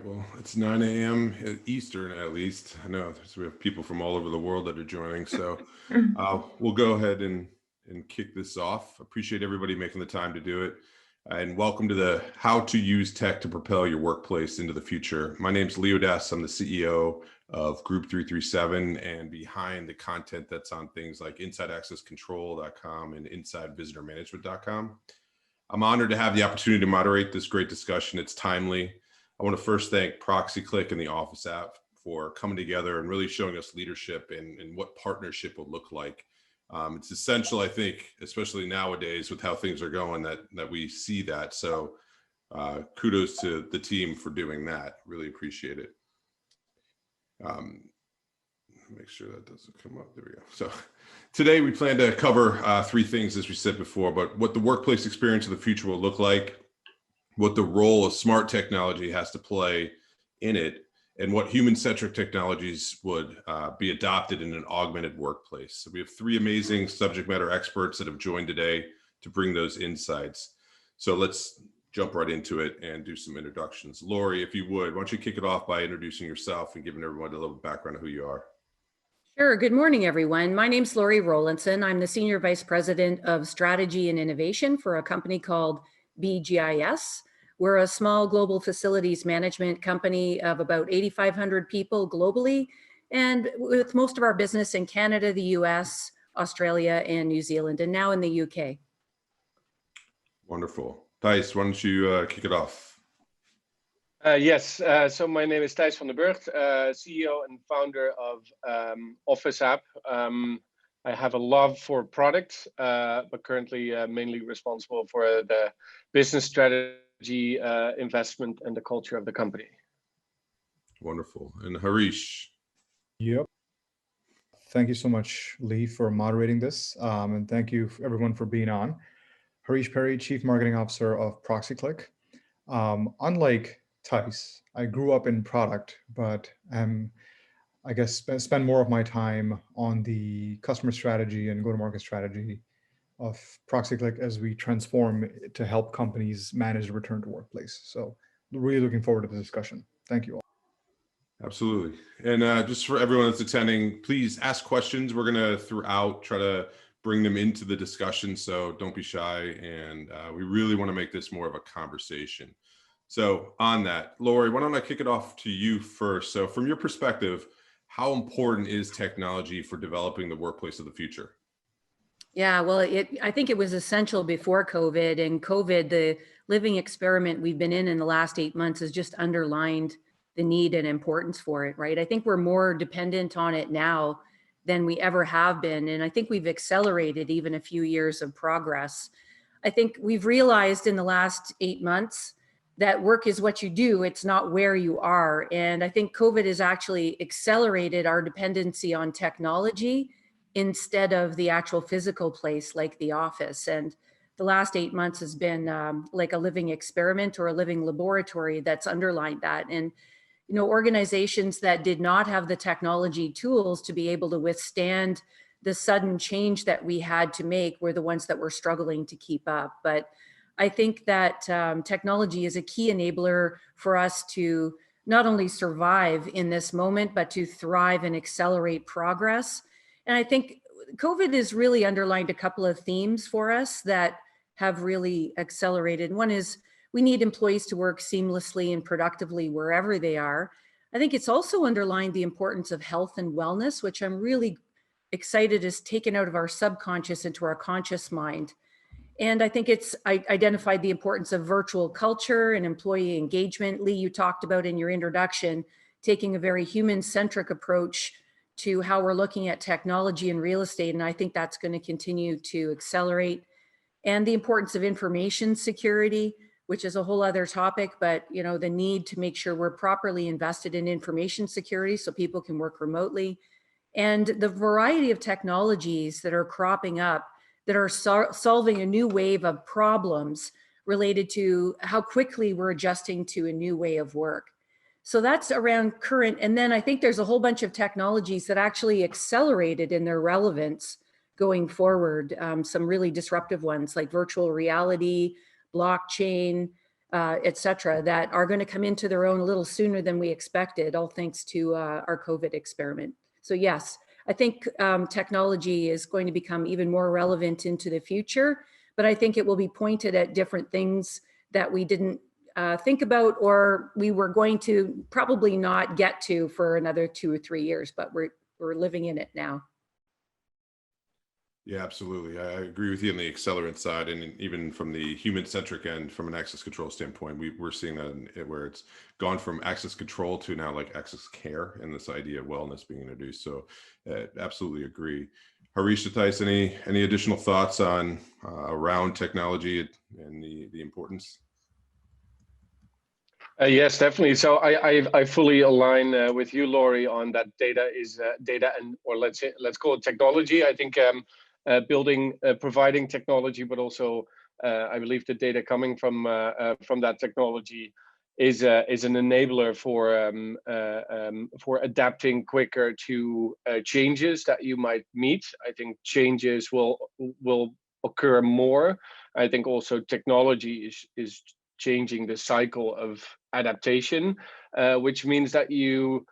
right, well, it's 9 a.m. Eastern, at least. I know we have people from all over the world that are joining, so we'll go ahead and kick this off. Appreciate everybody making the time to do it. And welcome to the How to Use Tech to Propel Your Workplace into the Future. My name's Lee Odess. I'm the CEO of Group 337, and behind the content that's on things like InsideAccessControl.com and InsideVisitorManagement.com. I'm honored to have the opportunity to moderate this great discussion. It's timely. I want to first thank Proxyclick and the Office app for coming together and really showing us leadership and what partnership will look like. It's essential, I think, especially nowadays with how things are going, that we see that. So kudos to the team for doing that. Really appreciate it. Make sure that doesn't come up. There we go. So today we plan to cover three things, as we said before, but what the workplace experience of the future will look like, what the role of smart technology has to play in it, and what human-centric technologies would be adopted in an augmented workplace. So we have three amazing subject matter experts that have joined today to bring those insights. So let's jump right into it and do some introductions. Lorri, if you would, why don't you kick it off by introducing yourself and giving everyone a little background of who you are. Sure. Good morning, everyone. My name's Lorri Rowlandson. I'm the Senior Vice President of Strategy and Innovation for a company called BGIS. We're a small global facilities management company of about 8,500 people globally, and with most of our business in Canada, the US, Australia, and New Zealand, and now in the UK. Wonderful. Thijs, why don't you kick it off? Yes, so my name is Thijs van der Burgt, CEO and founder of Office app. I have a love for products, but currently mainly responsible for the business strategy, investment, and the culture of the company. Wonderful. And Harish? Yep. Thank you so much, Lee, for moderating this. And thank you everyone for being on. Harish Peri, Chief Marketing Officer of Proxyclick. Unlike Thijs, I grew up in product, but I guess spend more of my time on the customer strategy and go-to-market strategy of Proxyclick as we transform to help companies manage the return to workplace. So really looking forward to the discussion. Thank you all. Absolutely. And just for everyone that's attending, please ask questions. We're going to throughout try to bring them into the discussion, so don't be shy. And we really want to make this more of a conversation. So on that, Lorri, why don't I kick it off to you first? So from your perspective, how important is technology for developing the workplace of the future? Yeah, well, I think it was essential before COVID, and COVID, the living experiment we've been in the last 8 months, has just underlined the need and importance for it, right? I think we're more dependent on it now than we ever have been. And I think we've accelerated even a few years of progress. I think we've realized in the last 8 months that work is what you do, it's not where you are. And I think COVID has actually accelerated our dependency on technology instead of the actual physical place like the office. And the last 8 months has been like a living experiment or a living laboratory that's underlined that. And you know, organizations that did not have the technology tools to be able to withstand the sudden change that we had to make were the ones that were struggling to keep up. But I think that technology is a key enabler for us to not only survive in this moment, but to thrive and accelerate progress. And I think COVID has really underlined a couple of themes for us that have really accelerated. One is we need employees to work seamlessly and productively wherever they are. I think it's also underlined the importance of health and wellness, which I'm really excited is taken out of our subconscious into our conscious mind. And I think it's identified the importance of virtual culture and employee engagement. Lee, you talked about in your introduction, taking a very human-centric approach to how we're looking at technology and real estate. And I think that's going to continue to accelerate. And the importance of information security, which is a whole other topic, but you know, the need to make sure we're properly invested in information security so people can work remotely. And the variety of technologies that are cropping up that are solving a new wave of problems related to how quickly we're adjusting to a new way of work. So that's around current. And then I think there's a whole bunch of technologies that actually accelerated in their relevance going forward. Some really disruptive ones like virtual reality, blockchain, et cetera, that are going to come into their own a little sooner than we expected, all thanks to our COVID experiment. So yes, I think technology is going to become even more relevant into the future, but I think it will be pointed at different things that we didn't think about, or we were going to probably not get to for another 2 or 3 years, but we're living in it now. Yeah, absolutely. I agree with you on the accelerant side, and even from the human-centric end, from an access control standpoint, we're seeing that where it's gone from access control to now like access care, and this idea of wellness being introduced. So, absolutely agree. Harish, Thijs, any additional thoughts on around technology and the importance? Yes, definitely. So I fully align with you, Lorri, on that data is data, and or let's call it technology. I think providing technology, but also I believe the data coming from that technology is an enabler for adapting quicker to changes that you might meet. I think changes will occur more. I think also technology is changing the cycle of adaptation, which means that you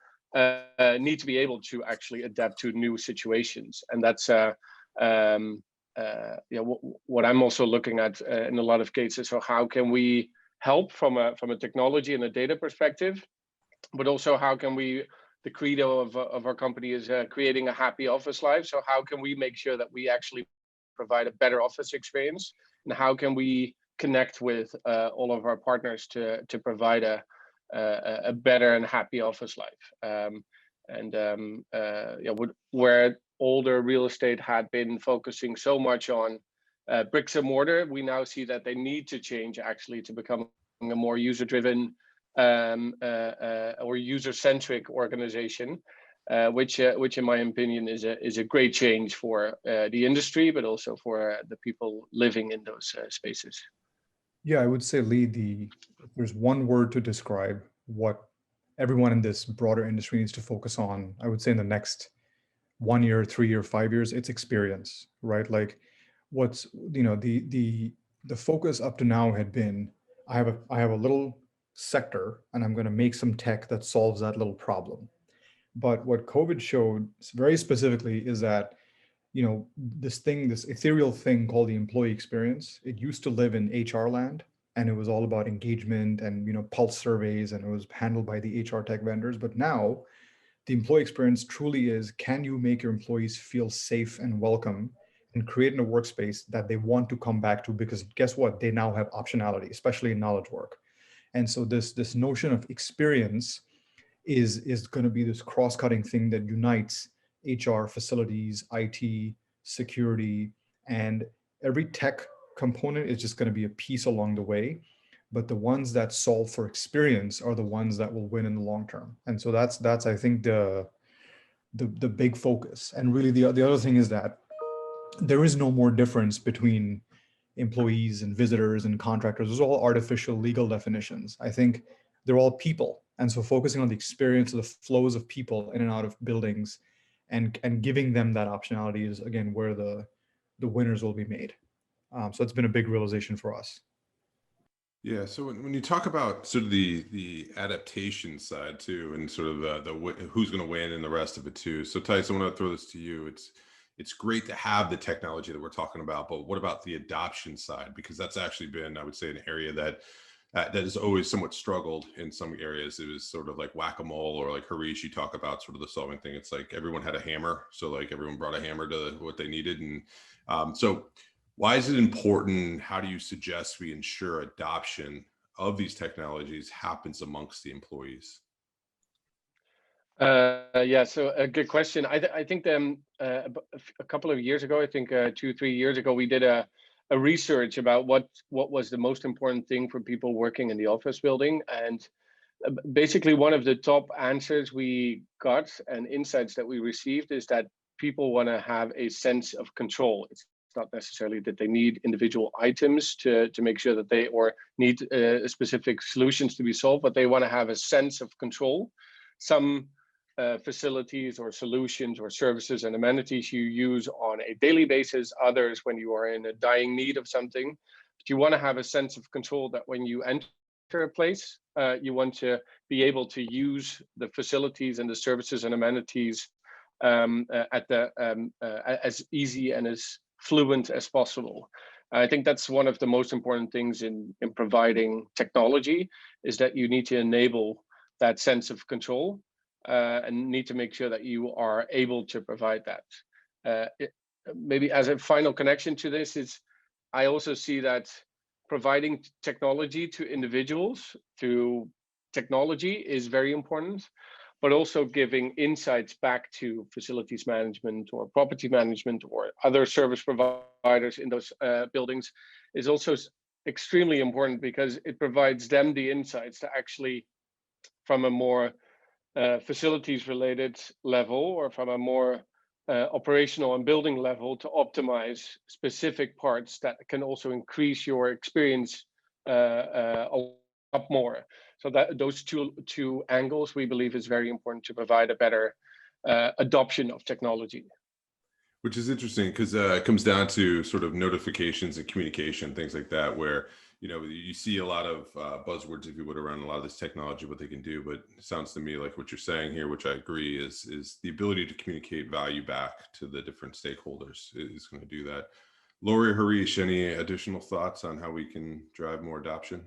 need to be able to actually adapt to new situations, and that's what I'm also looking at in a lot of cases. So how can we help from a technology and a data perspective, but also how can we, the credo of our company is creating a happy office life. So how can we make sure that we actually provide a better office experience, and how can we connect with all of our partners to provide a better and happy office life. Where older real estate had been focusing so much on bricks and mortar, we now see that they need to change actually to become a more user-driven or user-centric organization, which in my opinion is a great change for the industry, but also for the people living in those spaces. Yeah, I would say, Lee, there's one word to describe what everyone in this broader industry needs to focus on, I would say in the next 1 year, 3 year, 5 years, it's experience, right? Like what's, the focus up to now had been, I have a little sector and I'm going to make some tech that solves that little problem. But what COVID showed very specifically is that, this ethereal thing called the employee experience, it used to live in HR land, and it was all about engagement and, pulse surveys, and it was handled by the HR tech vendors. But now the employee experience truly is, can you make your employees feel safe and welcome and create in a workspace that they want to come back to? Because guess what? They now have optionality, especially in knowledge work. And so this notion of experience is going to be this cross-cutting thing that unites HR, facilities, IT, security, and every tech component is just going to be a piece along the way. But the ones that solve for experience are the ones that will win in the long term. And so that's I think the big focus. And really the other thing is that there is no more difference between employees and visitors and contractors. Those are all artificial legal definitions. I think they're all people. And so focusing on the experience of the flows of people in and out of buildings and giving them that optionality is, again, where the winners will be made. So it's been a big realization for us. Yeah. So when you talk about sort of the adaptation side too, and sort of the who's going to win and the rest of it too. So Thijs, I want to throw this to you. It's great to have the technology that we're talking about, but what about the adoption side? Because that's actually been, I would say, an area that has always somewhat struggled in some areas. It was sort of like whack-a-mole, or like Harish, you talk about sort of the solving thing. It's like everyone had a hammer. So like everyone brought a hammer to what they needed. And so why is it important? How do you suggest we ensure adoption of these technologies happens amongst the employees? Yeah, so a good question. I think a couple of years ago, I think 2-3 years ago, we did a research about what was the most important thing for people working in the office building. And basically one of the top answers we got and insights that we received is that people want to have a sense of control. It's not necessarily that they need individual items to make sure that they, or need specific solutions to be solved, but they want to have a sense of control. Some facilities or solutions or services and amenities you use on a daily basis, others when you are in a dying need of something. But you want to have a sense of control that when you enter place. You want to be able to use the facilities and the services and amenities as easy and as fluent as possible. I think that's one of the most important things in providing technology, is that you need to enable that sense of control and need to make sure that you are able to provide that. Maybe as a final connection to this is, I also see that providing technology to individuals through technology is very important, but also giving insights back to facilities management or property management or other service providers in those buildings is also extremely important, because it provides them the insights to actually, from a more facilities related level or from a more operational and building level, to optimize specific parts that can also increase your experience a lot more. So that those two angles, we believe, is very important to provide a better adoption of technology. Which is interesting, because it comes down to sort of notifications and communication, things like that, where you see a lot of buzzwords, if you would, around a lot of this technology, what they can do. But it sounds to me like what you're saying here, which I agree, is the ability to communicate value back to the different stakeholders is going to do that. Lorri, Harish, any additional thoughts on how we can drive more adoption?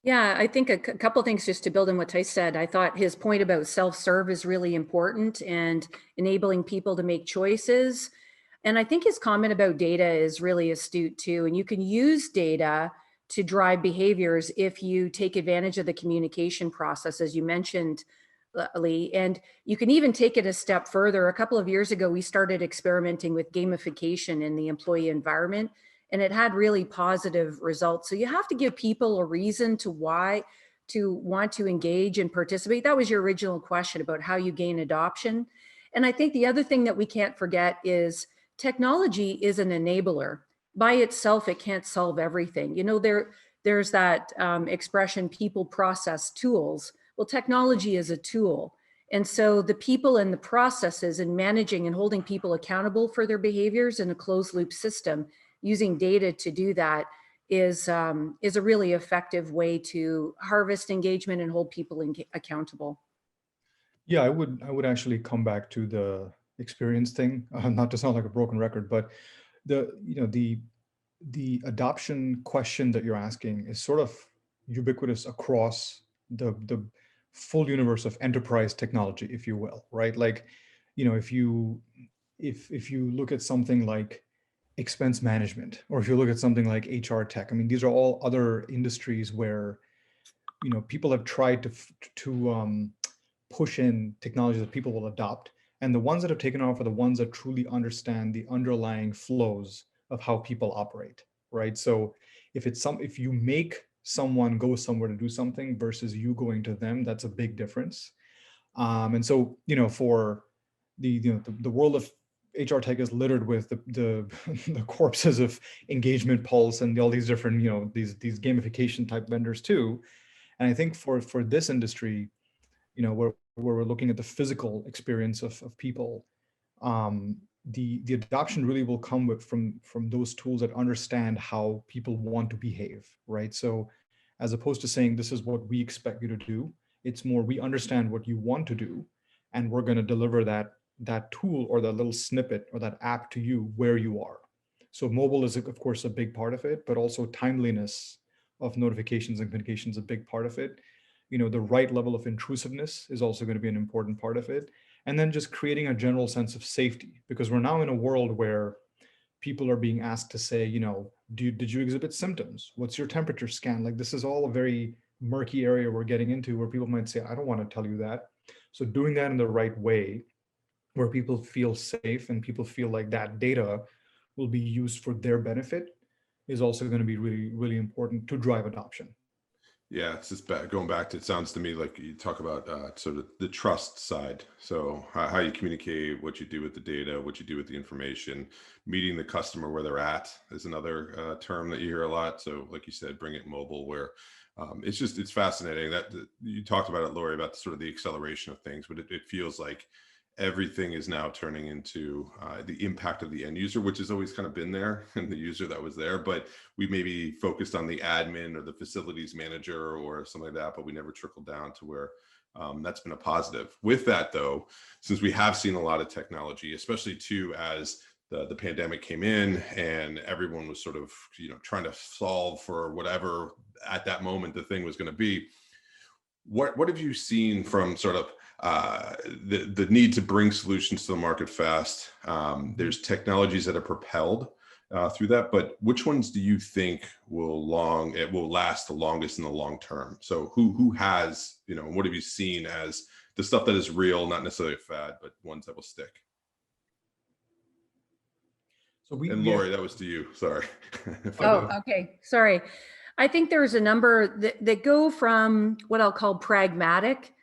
Yeah, I think a couple of things just to build on what Thijs said. I thought his point about self-serve is really important and enabling people to make choices. And I think his comment about data is really astute too. And you can use data to drive behaviors if you take advantage of the communication process, as you mentioned, Lee. And you can even take it a step further. A couple of years ago, we started experimenting with gamification in the employee environment, and it had really positive results. So you have to give people a reason to want to engage and participate. That was your original question about how you gain adoption. And I think the other thing that we can't forget is technology is an enabler. By itself, it can't solve everything. There's that expression, people, process, tools. Well, technology is a tool. And so the people and the processes and managing and holding people accountable for their behaviors in a closed loop system, using data to do that is a really effective way to harvest engagement and hold people accountable. Yeah, I would actually come back to the experience thing, not to sound like a broken record, but the adoption question that you're asking is sort of ubiquitous across the full universe of enterprise technology, if you will, right? Like, if you look at something like expense management, or if you look at something like HR tech, I mean, these are all other industries where people have tried to push in technologies that people will adopt, and the ones that have taken off are the ones that truly understand the underlying flows of how people operate, right? So if you make someone go somewhere to do something versus you going to them, that's a big difference. And so for the world of HR tech is littered with the the corpses of Engagement Pulse and all these different these gamification type vendors too. And I think for this industry, where we're looking at the physical experience of people, the adoption really will come from those tools that understand how people want to behave, right? So as opposed to saying this is what we expect you to do, it's more we understand what you want to do, and we're going to deliver that tool or that little snippet or that app to you where you are. So mobile is of course a big part of it, but also timeliness of notifications and communications is a big part of it. The right level of intrusiveness is also going to be an important part of it. And then just creating a general sense of safety, because we're now in a world where people are being asked to say, did you exhibit symptoms? What's your temperature scan? Like, this is all a very murky area we're getting into, where people might say, I don't want to tell you that. So doing that in the right way, where people feel safe and people feel like that data will be used for their benefit, is also going to be really, really important to drive adoption. Yeah, it's just going back to, it sounds to me like you talk about sort of the trust side. So how you communicate, what you do with the data, what you do with the information, meeting the customer where they're at is another term that you hear a lot. So like you said, bring it mobile, where it's fascinating that you talked about it, Lorri, about sort of the acceleration of things, but it feels like everything is now turning into the impact of the end user, which has always kind of been there, and the user that was there, but we maybe focused on the admin or the facilities manager or something like that, but we never trickled down to where that's been a positive. With that though, since we have seen a lot of technology, especially too as the pandemic came in and everyone was sort of, trying to solve for whatever at that moment the thing was going to be, what have you seen from sort of the need to bring solutions to the market fast? There's technologies that are propelled through that, but which ones do you think will last the longest in the long term? So who has, what have you seen as the stuff that is real, not necessarily a fad, but ones that will stick? So And Lorri, that was to you. Sorry. Oh, okay. Sorry. I think there's a number that go from what I'll call pragmatic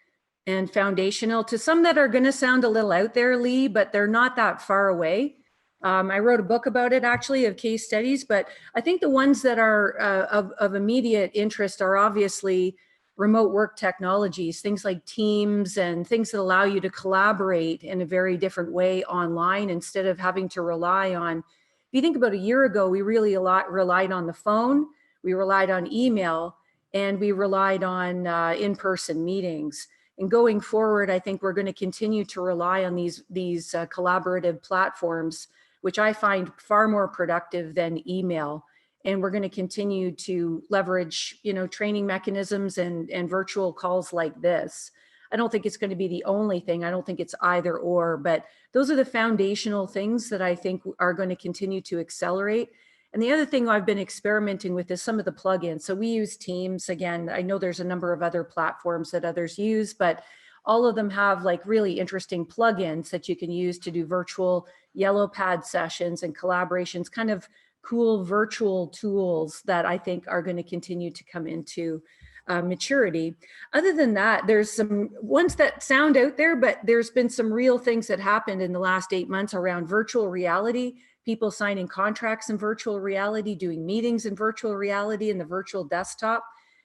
and foundational to some that are going to sound a little out there, Lee, but they're not that far away. I wrote a book about it, actually, of case studies, but I think the ones that are of immediate interest are obviously remote work technologies, things like Teams and things that allow you to collaborate in a very different way online instead of having to rely on, if you think about a year ago, we really relied on the phone, we relied on email, and we relied on in-person meetings. And going forward, I think we're going to continue to rely on these collaborative platforms, which I find far more productive than email. And we're going to continue to leverage, training mechanisms and virtual calls like this. I don't think it's going to be the only thing. I don't think it's either or, but those are the foundational things that I think are going to continue to accelerate. And the other thing I've been experimenting with is some of the plugins. So we use Teams. Again, I know there's a number of other platforms that others use, but all of them have like really interesting plugins that you can use to do virtual yellow pad sessions and collaborations, kind of cool virtual tools that I think are going to continue to come into maturity. Other than that, there's some ones that sound out there, but there's been some real things that happened in the last 8 months around virtual reality, people signing contracts in virtual reality, doing meetings in virtual reality in the virtual desktop.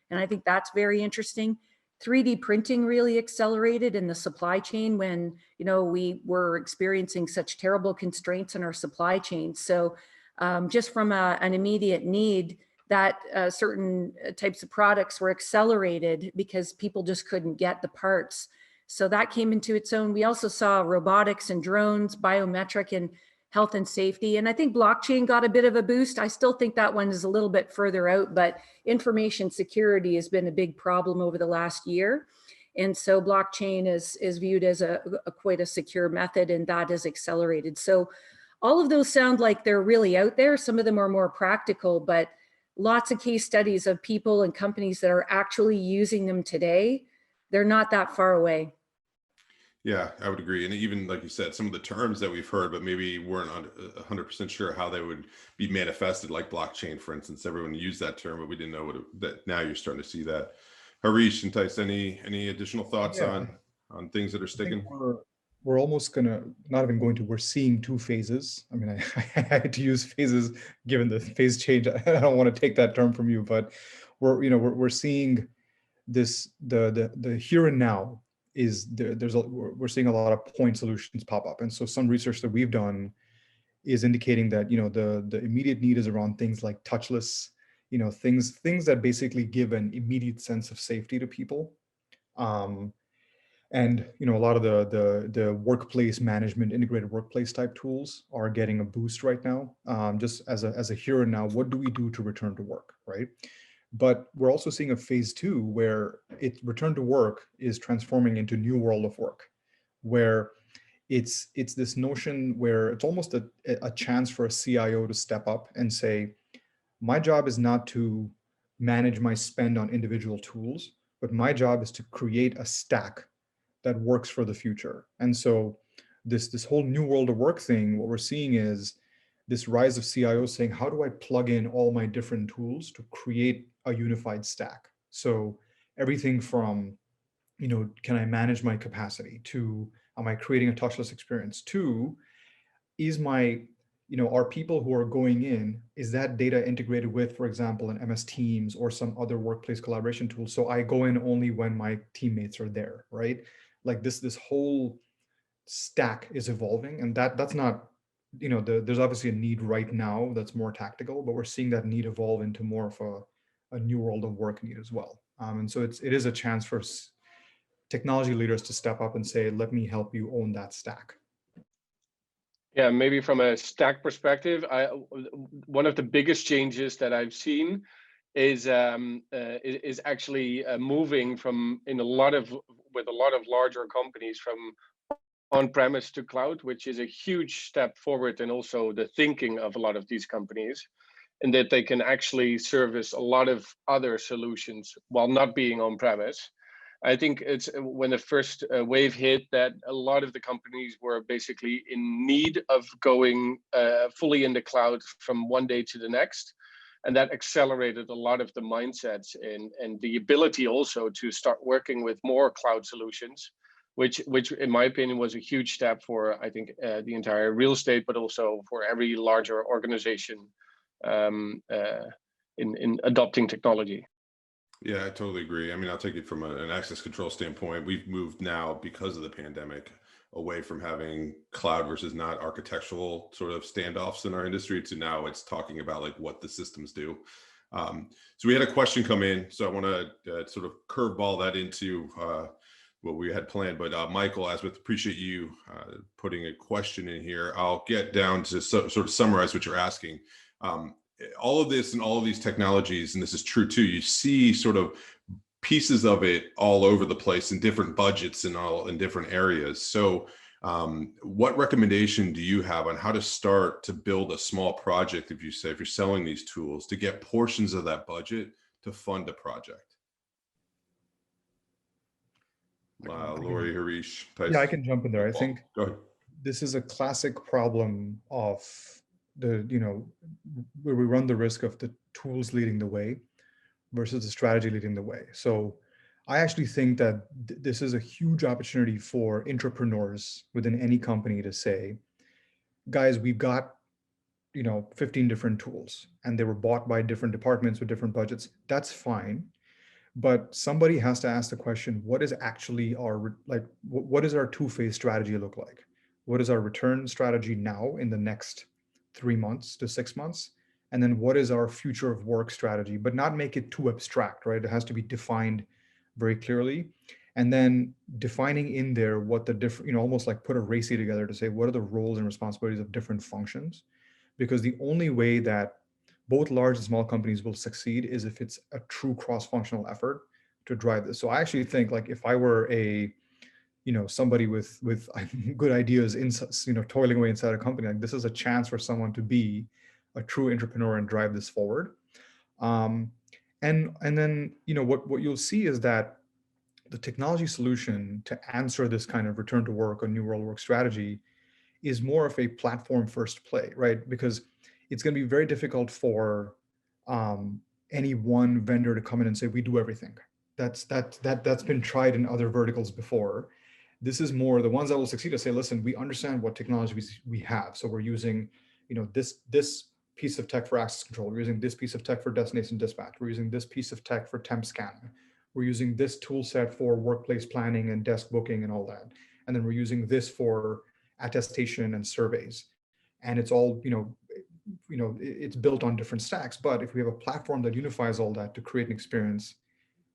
And I think that's very interesting. 3D printing really accelerated in the supply chain when, we were experiencing such terrible constraints in our supply chain. So just from an immediate need, that certain types of products were accelerated because people just couldn't get the parts. So that came into its own. We also saw robotics and drones, biometric and health and safety. And I think blockchain got a bit of a boost. I still think that one is a little bit further out, but information security has been a big problem over the last year. And so blockchain is viewed as a quite a secure method, and that has accelerated. So all of those sound like they're really out there. Some of them are more practical, but lots of case studies of people and companies that are actually using them today. They're not that far away. Yeah, I would agree. And even like you said, some of the terms that we've heard, but maybe weren't 100% sure how they would be manifested, like blockchain, for instance. Everyone used that term, but we didn't know that now you're starting to see that. Harish and Thijs, any additional thoughts on things that are sticking? We're almost we're seeing two phases. I mean, I had to use phases given the phase change. I don't want to take that term from you, but we're seeing this, the here and now is we're seeing a lot of point solutions pop up. And so some research that we've done is indicating that, the immediate need is around things like touchless, things that basically give an immediate sense of safety to people. And a lot of the workplace management, integrated workplace type tools are getting a boost right now. Just as a here and now, what do we do to return to work, right? But we're also seeing a phase two where return to work is transforming into new world of work, where it's this notion where it's almost a chance for a CIO to step up and say, my job is not to manage my spend on individual tools, but my job is to create a stack that works for the future. And so this whole new world of work thing, what we're seeing is this rise of CIOs saying, how do I plug in all my different tools to create a unified stack? So everything from, can I manage my capacity, to am I creating a touchless experience, to are people who are going in, is that data integrated with, for example, an MS Teams or some other workplace collaboration tool? So I go in only when my teammates are there, right? Like this whole stack is evolving, and that's not, there's obviously a need right now that's more tactical, but we're seeing that need evolve into more of a new world of work need as well. And so it is a chance for technology leaders to step up and say, let me help you own that stack. Yeah, maybe from a stack perspective, one of the biggest changes that I've seen is actually moving from with a lot of larger companies from on-premise to cloud, which is a huge step forward, and also the thinking of a lot of these companies, and that they can actually service a lot of other solutions while not being on-premise. I think it's when the first wave hit that a lot of the companies were basically in need of going fully in the cloud from one day to the next. And that accelerated a lot of the mindsets and the ability also to start working with more cloud solutions, which in my opinion was a huge step for, I think, the entire real estate, but also for every larger organization in adopting technology. Yeah, I totally agree. I mean, I'll take it from an access control standpoint. We've moved now, because of the pandemic, away from having cloud versus not architectural sort of standoffs in our industry to now it's talking about like what the systems do. So we had a question come in, so I want to sort of curveball that into what we had planned. But Michael Asmith, appreciate you putting a question in here. I'll get down to sort of summarize what you're asking. All of this and all of these technologies, and this is true too, you see sort of pieces of it all over the place in different budgets and all in different areas. So what recommendation do you have on how to start to build a small project, if you're selling these tools, to get portions of that budget to fund a project? Lorri, Harish, Thijs. Yeah, I can jump in there. I think Go ahead. this is a classic problem of where we run the risk of the tools leading the way versus the strategy leading the way. So I actually think that this is a huge opportunity for entrepreneurs within any company to say, guys, we've got 15 different tools and they were bought by different departments with different budgets. That's fine. But somebody has to ask the question, what is actually what does our two-phase strategy look like? What is our return strategy now in the next 3 months to 6 months? And then what is our future of work strategy, but not make it too abstract, right? It has to be defined very clearly. And then defining in there what the different, almost like put a RACI together to say, what are the roles and responsibilities of different functions? Because the only way that both large and small companies will succeed is if it's a true cross-functional effort to drive this. So I actually think, like, if I were somebody with good ideas in, toiling away inside a company, like, this is a chance for someone to be a true entrepreneur and drive this forward. And then, what you'll see is that the technology solution to answer this kind of return to work or new world work strategy is more of a platform first play, right? Because it's going to be very difficult for any one vendor to come in and say, we do everything. That's been tried in other verticals before. This is more the ones that will succeed to say, listen, we understand what technologies we have. So we're using, this piece of tech for access control. We're using this piece of tech for destination dispatch. We're using this piece of tech for temp scan. We're using this tool set for workplace planning and desk booking and all that. And then we're using this for attestation and surveys. And it's all, it's built on different stacks. But if we have a platform that unifies all that to create an experience,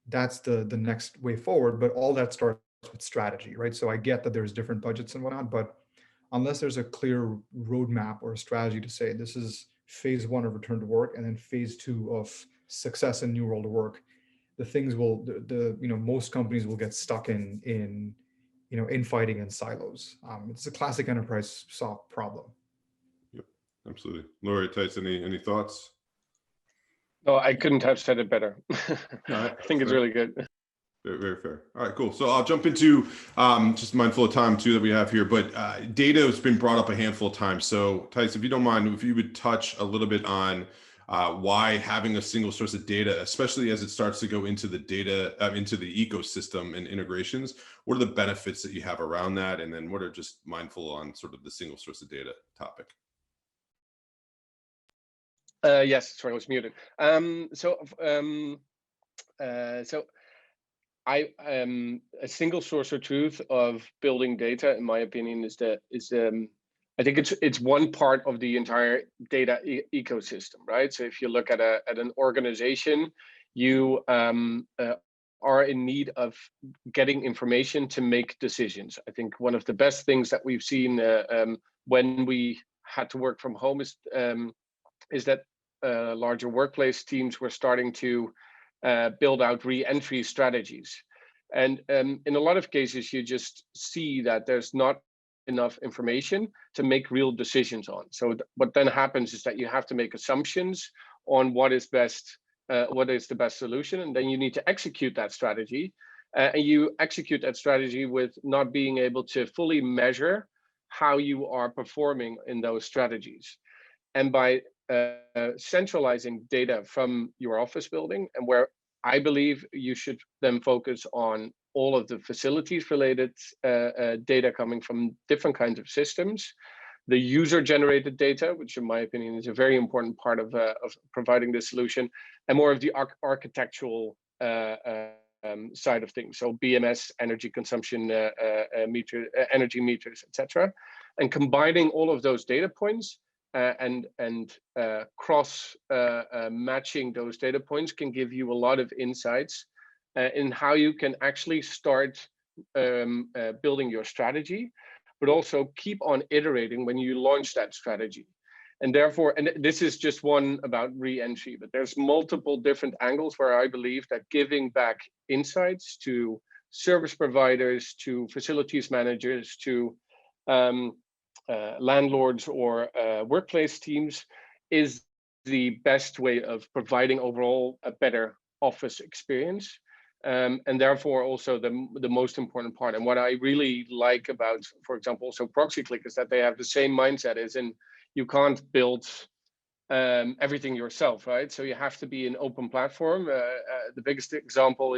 that's the next way forward. But all that starts with strategy, right? So I get that there's different budgets and whatnot, but unless there's a clear roadmap or a strategy to say this is phase one of return to work and then phase two of success in new world of work, the things will, most companies will get stuck in infighting in silos. It's a classic enterprise soft problem. Yep, absolutely. Lorri, Thijs, any thoughts? No, I couldn't have said it better. I think it's really good. Very, very fair. All right, cool. So I'll jump into, just mindful of time too that we have here, but data has been brought up a handful of times. So Thijs, if you don't mind, if you would touch a little bit on why having a single source of data, especially as it starts to go into the data, into the ecosystem and integrations, what are the benefits that you have around that? And then what are just mindful on sort of the single source of data topic? Yes, sorry, I was muted. So a single source of truth of building data, in my opinion, I think it's one part of the entire data ecosystem, right? So if you look at an organization, you are in need of getting information to make decisions. I think one of the best things that we've seen when we had to work from home is that larger workplace teams were starting to build out re-entry strategies. And in a lot of cases, you just see that there's not enough information to make real decisions on. So what then happens is that you have to make assumptions on what is best, what is the best solution, and then you need to execute that strategy. And you execute that strategy with not being able to fully measure how you are performing in those strategies. And by centralizing data from your office building, and where I believe you should then focus on all of the facilities related data coming from different kinds of systems, the user generated data, which in my opinion is a very important part of providing this solution, and more of the architectural side of things. So BMS, energy consumption energy meters, etc. And combining all of those data points and cross matching those data points can give you a lot of insights in how you can actually start building your strategy, but also keep on iterating when you launch that strategy. And therefore, and this is just one about re-entry, but there's multiple different angles where I believe that giving back insights to service providers, to facilities managers, to landlords or workplace teams is the best way of providing overall a better office experience. And therefore also the most important part. And what I really like about, for example, also Proxyclick is that they have the same mindset as in you can't build everything yourself, right? So you have to be an open platform. The biggest example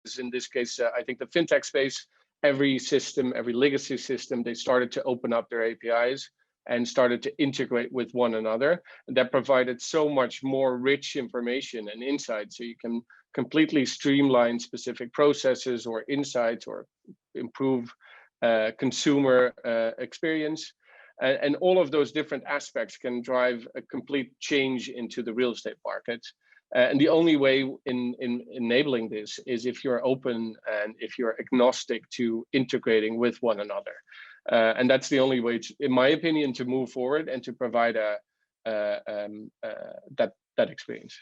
is in this case, I think the fintech space. Every system, every legacy system, they started to open up their APIs and started to integrate with one another. And that provided so much more rich information and insight. So you can completely streamline specific processes or insights or improve consumer experience. And all of those different aspects can drive a complete change into the real estate market. And the only way in enabling this is if you're open and if you're agnostic to integrating with one another. And that's the only way, in my opinion, to move forward and to provide that experience.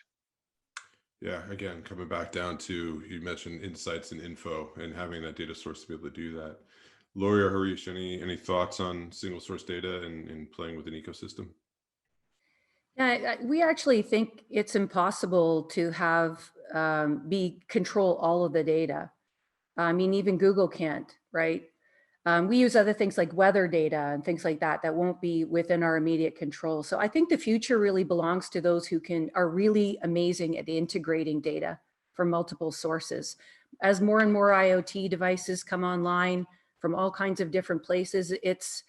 Yeah, again, coming back down to, you mentioned insights and info and having that data source to be able to do that. Lorri or Harish, any thoughts on single source data and playing with an ecosystem? Yeah, we actually think it's impossible to have control all of the data. I mean, even Google can't, right? We use other things like weather data and things like that won't be within our immediate control. So I think the future really belongs to those who are really amazing at integrating data from multiple sources. As more and more IoT devices come online from all kinds of different places, it's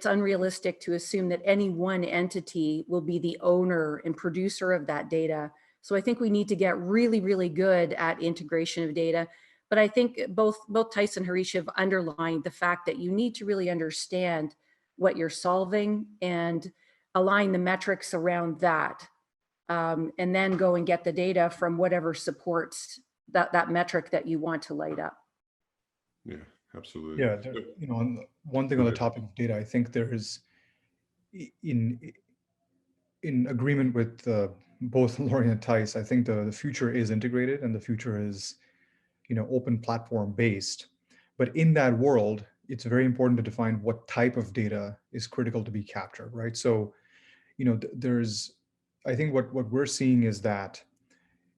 unrealistic to assume that any one entity will be the owner and producer of that data. So I think we need to get really, really good at integration of data. But I think both Thijs and Harish have underlined the fact that you need to really understand what you're solving and align the metrics around that. And then go and get the data from whatever supports that metric that you want to light up. Yeah, absolutely. Yeah, one thing on the topic of data, I think there is, in agreement with both Lorri and Thijs, I think the future is integrated and the future is, open platform based. But in that world, it's very important to define what type of data is critical to be captured, right? So, I think what we're seeing is that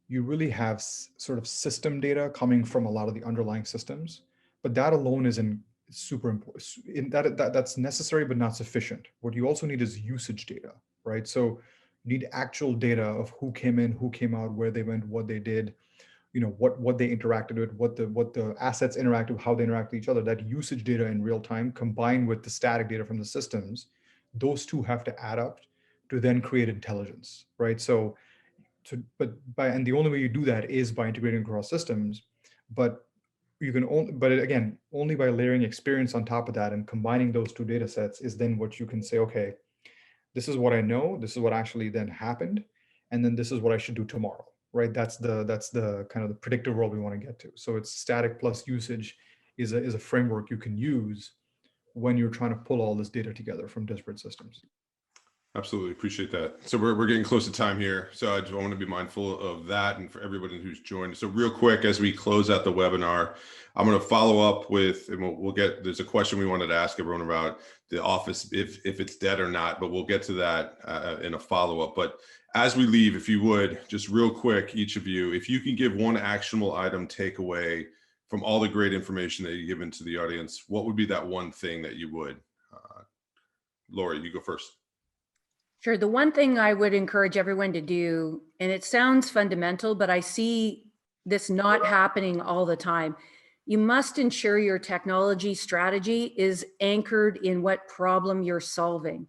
you really have sort of system data coming from a lot of the underlying systems, but that alone isn't super important. That's necessary, but not sufficient. What you also need is usage data, right? So you need actual data of who came in, who came out, where they went, what they did, what they interacted with, what the assets interact with, how they interact with each other. That usage data in real time combined with the static data from the systems, those two have to add up to then create intelligence, right? And the only way you do that is by integrating across systems. but you can only, but again, only by layering experience on top of that and combining those two data sets is then what you can say, okay, this is what I know, this is what actually then happened, and then this is what I should do tomorrow, right? That's the kind of the predictive world we want to get to. So it's static plus usage is a framework you can use when you're trying to pull all this data together from disparate systems. Absolutely, appreciate that. So we're getting close to time here, so I just want to be mindful of that, and for everybody who's joined. So real quick, as we close out the webinar, I'm going to follow up with, and we'll get, there's a question we wanted to ask everyone about the office, if it's dead or not, but we'll get to that in a follow-up. But as we leave, if you would, just real quick, each of you, if you can give one actionable item takeaway from all the great information that you've given to the audience, what would be that one thing that you would? Lorri, you go first. Sure. The one thing I would encourage everyone to do, and it sounds fundamental, but I see this not happening all the time. You must ensure your technology strategy is anchored in what problem you're solving.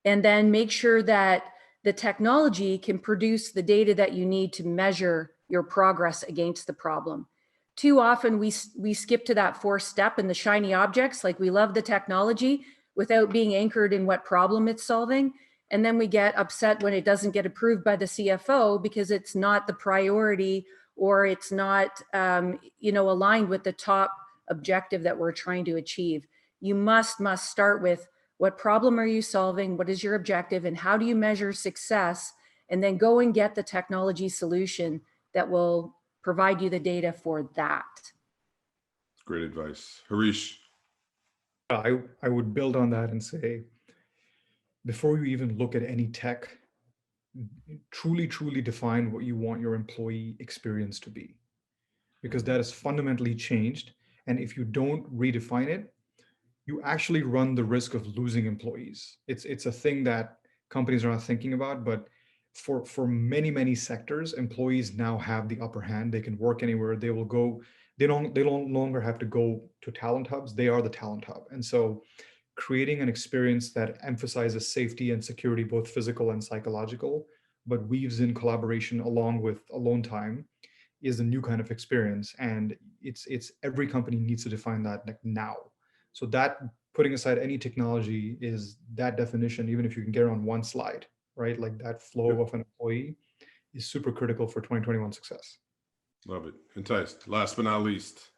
And then make sure that the technology can produce the data that you need to measure your progress against the problem. Too often we skip to that fourth step in the shiny objects, like we love the technology without being anchored in what problem it's solving. And then we get upset when it doesn't get approved by the CFO because it's not the priority, or it's not aligned with the top objective that we're trying to achieve. You must start with, what problem are you solving? What is your objective? And how do you measure success? And then go and get the technology solution that will provide you the data for that. Great advice. Harish. I would build on that and say, before you even look at any tech, truly define what you want your employee experience to be, because that has fundamentally changed. And if you don't redefine it, you actually run the risk of losing employees. It's a thing that companies are not thinking about, but for many sectors, employees now have the upper hand. They can work anywhere. They will go. They don't longer have to go to talent hubs. They are the talent hub. And so creating an experience that emphasizes safety and security, both physical and psychological, but weaves in collaboration along with alone time, is a new kind of experience. And it's every company needs to define that like now. So that, putting aside any technology, is that definition, even if you can get it on one slide, right? Like that flow of an employee is super critical for 2021 success. Love it. And Thijs, last but not least.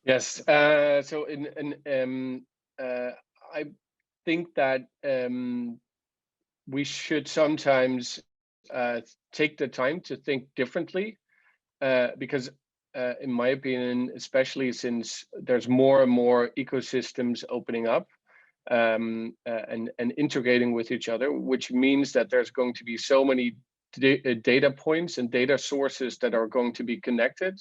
Yes. So I think that we should sometimes take the time to think differently, because in my opinion, especially since there's more and more ecosystems opening up and integrating with each other, which means that there's going to be so many data points and data sources that are going to be connected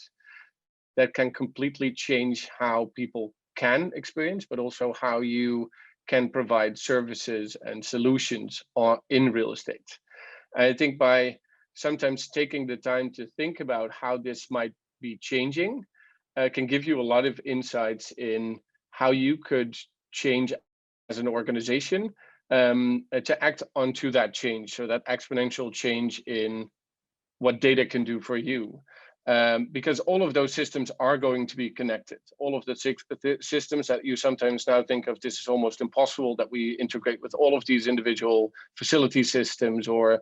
that can completely change how people can experience, but also how you can provide services and solutions in real estate. I think by sometimes taking the time to think about how this might be changing can give you a lot of insights in how you could change as an organization to act onto that change. So that exponential change in what data can do for you. Because all of those systems are going to be connected. All of the systems that you sometimes now think of, this is almost impossible that we integrate with all of these individual facility systems, or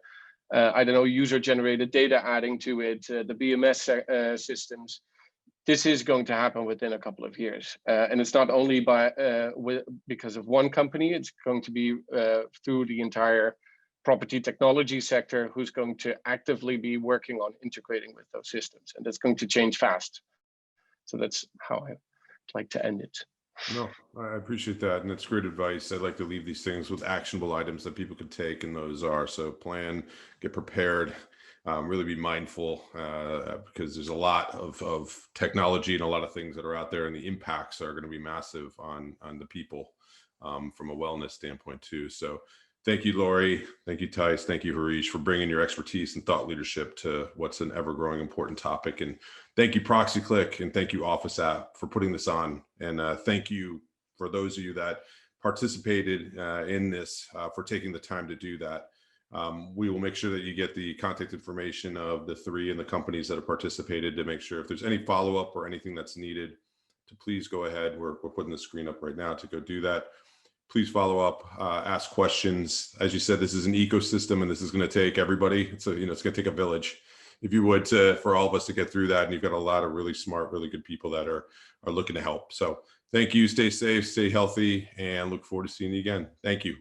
I don't know, user-generated data adding to it, the BMS systems. This is going to happen within a couple of years. And it's not only because of one company, it's going to be through the entire property technology sector who's going to actively be working on integrating with those systems. And that's going to change fast. So that's how I'd like to end it. No, I appreciate that. And that's great advice. I'd like to leave these things with actionable items that people could take, and those are, so plan, get prepared, really be mindful, because there's a lot of technology and a lot of things that are out there, and the impacts are going to be massive on the people from a wellness standpoint too. So thank you, Lorri. Thank you, Thijs. Thank you, Harish, for bringing your expertise and thought leadership to what's an ever-growing important topic. And thank you, Proxyclick, and thank you, Office App, for putting this on. And thank you for those of you that participated in this, for taking the time to do that. We will make sure that you get the contact information of the 3 and the companies that have participated to make sure if there's any follow-up or anything that's needed to please go ahead. We're putting the screen up right now to go do that. Please follow up, ask questions. As you said, this is an ecosystem and this is going to take everybody. So, it's going to take a village, if you would, for all of us to get through that. And you've got a lot of really smart, really good people that are looking to help. So thank you. Stay safe, stay healthy, and look forward to seeing you again. Thank you.